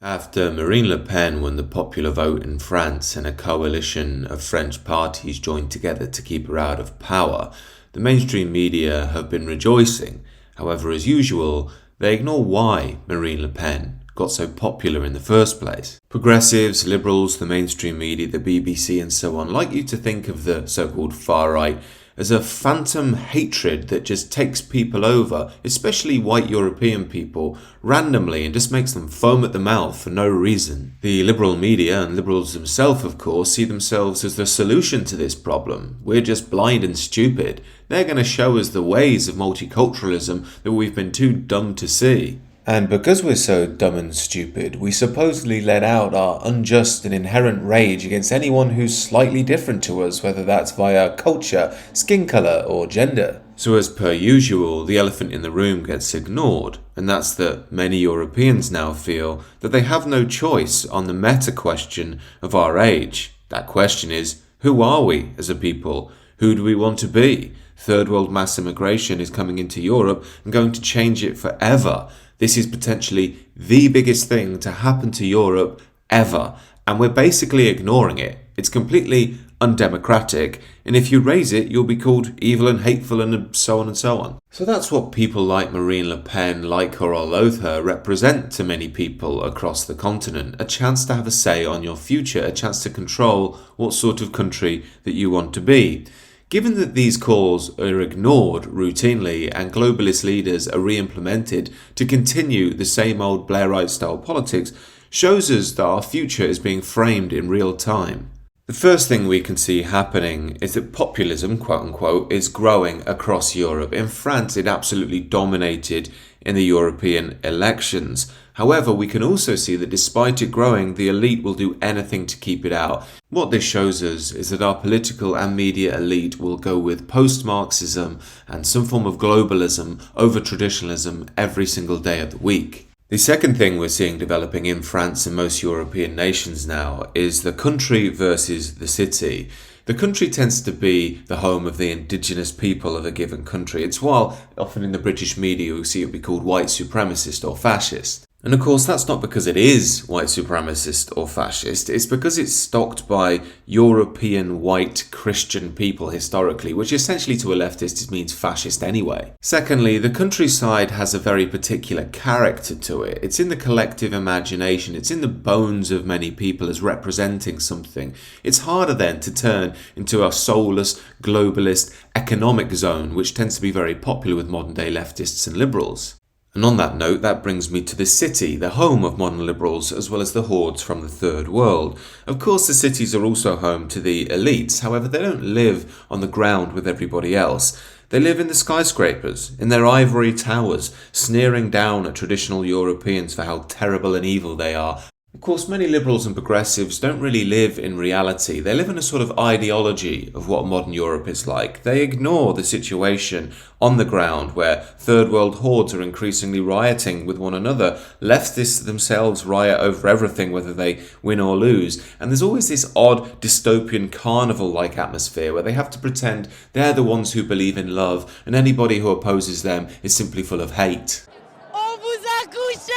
After Marine Le Pen won the popular vote in France and a coalition of French parties joined together to keep her out of power, the mainstream media have been rejoicing. However, as usual, they ignore why Marine Le Pen got so popular in the first place. Progressives, liberals, the mainstream media, the BBC and so on like you to think of the so-called far right as a phantom hatred that just takes people over, especially white European people, randomly and just makes them foam at the mouth for no reason. The liberal media and liberals themselves, of course, see themselves as the solution to this problem. We're just blind and stupid. They're going to show us the ways of multiculturalism that we've been too dumb to see. And because we're so dumb and stupid, we supposedly let out our unjust and inherent rage against anyone who's slightly different to us, whether that's via culture, skin colour or gender. So as per usual, the elephant in the room gets ignored, and that's that many Europeans now feel that they have no choice on the meta question of our age. That question is, who are we as a people? Who do we want to be? Third world mass immigration is coming into Europe and going to change it forever. This is potentially the biggest thing to happen to Europe ever, and we're basically ignoring it. It's completely undemocratic, and if you raise it, you'll be called evil and hateful and so on and so on. So that's what people like Marine Le Pen, like her or loathe her, represent to many people across the continent. A chance to have a say on your future, a chance to control what sort of country that you want to be. Given that these calls are ignored routinely and globalist leaders are re-implemented to continue the same old Blairite-style politics, shows us that our future is being framed in real time. The first thing we can see happening is that populism, quote-unquote, is growing across Europe. In France, it absolutely dominated in the European elections. However, we can also see that despite it growing, the elite will do anything to keep it out. What this shows us is that our political and media elite will go with post-Marxism and some form of globalism over traditionalism every single day of the week. The second thing we're seeing developing in France and most European nations now is the country versus the city. The country tends to be the home of the indigenous people of a given country. It's why often in the British media you'll see it be called white supremacist or fascist. And of course that's not because it is white supremacist or fascist, it's because it's stocked by European white Christian people historically, which essentially to a leftist means fascist anyway. Secondly, the countryside has a very particular character to it. It's in the collective imagination, it's in the bones of many people as representing something. It's harder then to turn into a soulless, globalist economic zone, which tends to be very popular with modern day leftists and liberals. And on that note, that brings me to the city, the home of modern liberals, as well as the hordes from the third world. Of course, the cities are also home to the elites. However, they don't live on the ground with everybody else. They live in the skyscrapers, in their ivory towers, sneering down at traditional Europeans for how terrible and evil they are. Of course, many liberals and progressives don't really live in reality. They live in a sort of ideology of what modern Europe is like. They ignore the situation on the ground where third world hordes are increasingly rioting with one another. Leftists themselves riot over everything, whether they win or lose. And there's always this odd dystopian carnival-like atmosphere where they have to pretend they're the ones who believe in love and anybody who opposes them is simply full of hate. On vous a couché!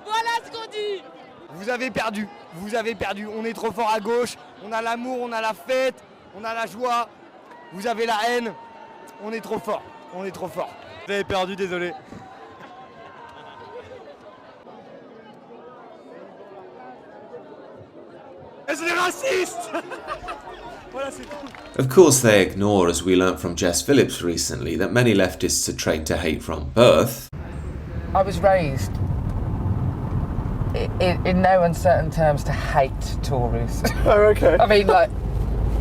Voilà ce qu'on dit. Vous avez perdu, on est trop fort à gauche, on a l'amour, on a la fête, on a la joie, vous avez la haine, on est trop fort. Vous avez perdu, désolé. C'est des racistes. Voilà, c'est tout. Of course, they ignore, as we learnt from Jess Phillips recently, that many leftists are trained to hate from birth. I was raised in no uncertain terms to hate Tories. Oh, okay. I mean, like,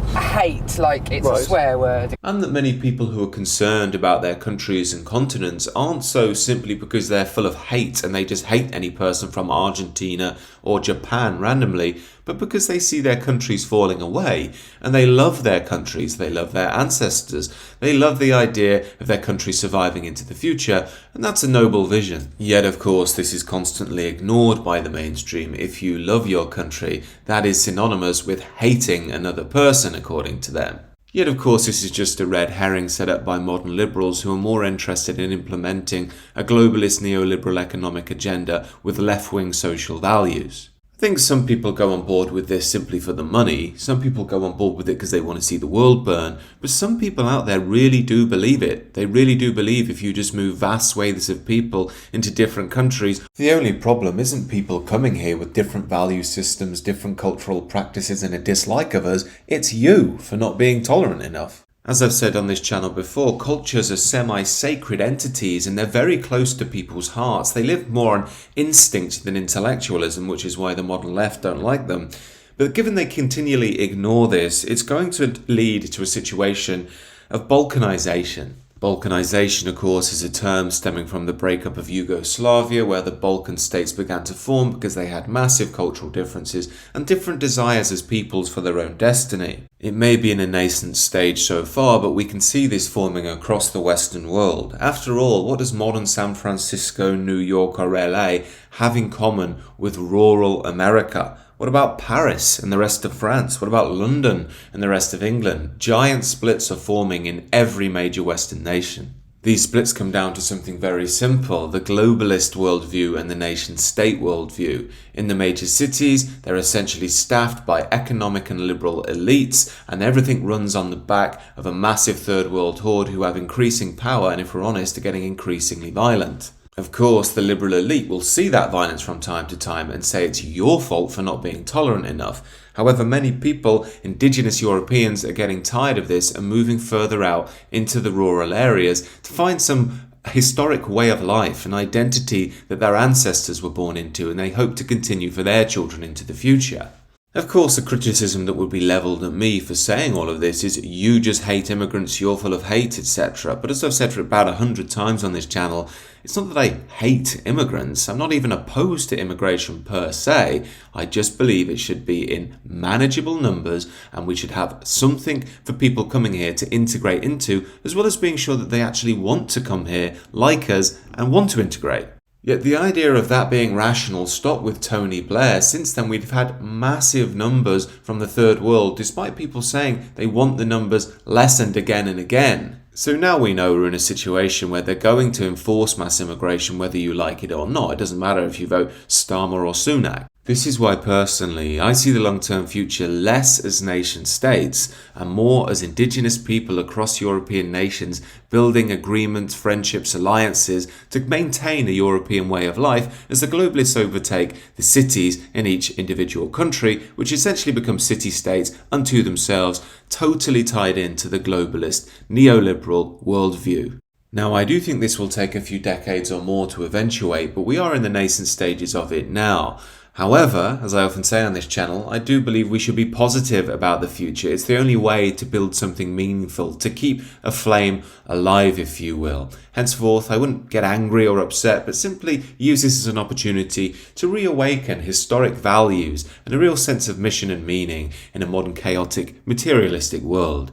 hate, like it's a swear word. And that many people who are concerned about their countries and continents aren't so simply because they're full of hate and they just hate any person from Argentina or Japan randomly, but because they see their countries falling away and they love their countries, they love their ancestors, they love the idea of their country surviving into the future, and that's a noble vision. Yet of course this is constantly ignored by the mainstream. If you love your country, that is synonymous with hating another person according to them. Yet of course this is just a red herring set up by modern liberals who are more interested in implementing a globalist neoliberal economic agenda with left-wing social values. I think some people go on board with this simply for the money, some people go on board with it because they want to see the world burn, but some people out there really do believe it. They really do believe if you just move vast swathes of people into different countries, the only problem isn't people coming here with different value systems, different cultural practices and a dislike of us, it's you for not being tolerant enough. As I've said on this channel before, cultures are semi-sacred entities and they're very close to people's hearts. They live more on instinct than intellectualism, which is why the modern left don't like them. But given they continually ignore this, it's going to lead to a situation of Balkanisation. Balkanisation, of course, is a term stemming from the breakup of Yugoslavia, where the Balkan states began to form because they had massive cultural differences and different desires as peoples for their own destiny. It may be in a nascent stage so far, but we can see this forming across the Western world. After all, what does modern San Francisco, New York or LA have in common with rural America? What about Paris and the rest of France? What about London and the rest of England? Giant splits are forming in every major Western nation. These splits come down to something very simple, the globalist worldview and the nation-state worldview. In the major cities, they're essentially staffed by economic and liberal elites, and everything runs on the back of a massive third world horde who have increasing power and, if we're honest, are getting increasingly violent. Of course, the liberal elite will see that violence from time to time and say it's your fault for not being tolerant enough. However, many people, indigenous Europeans, are getting tired of this and moving further out into the rural areas to find some historic way of life, an identity that their ancestors were born into and they hope to continue for their children into the future. Of course, the criticism that would be levelled at me for saying all of this is you just hate immigrants, you're full of hate, etc. But as I've said for about 100 times on this channel, it's not that I hate immigrants. I'm not even opposed to immigration per se. I just believe it should be in manageable numbers and we should have something for people coming here to integrate into, as well as being sure that they actually want to come here, like us, and want to integrate. Yet the idea of that being rational stopped with Tony Blair. Since then we've had massive numbers from the third world, despite people saying they want the numbers lessened again and again. So now we know we're in a situation where they're going to enforce mass immigration whether you like it or not. It doesn't matter if you vote Starmer or Sunak. This is why personally I see the long-term future less as nation-states and more as indigenous people across European nations building agreements, friendships, alliances to maintain a European way of life as the globalists overtake the cities in each individual country, which essentially become city-states unto themselves, totally tied into the globalist, neoliberal worldview. Now, I do think this will take a few decades or more to eventuate, but we are in the nascent stages of it now. However, as I often say on this channel, I do believe we should be positive about the future. It's the only way to build something meaningful, to keep a flame alive, if you will. Henceforth, I wouldn't get angry or upset, but simply use this as an opportunity to reawaken historic values and a real sense of mission and meaning in a modern, chaotic, materialistic world.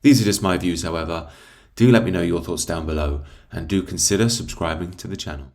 These are just my views, however. Do let me know your thoughts down below, and do consider subscribing to the channel.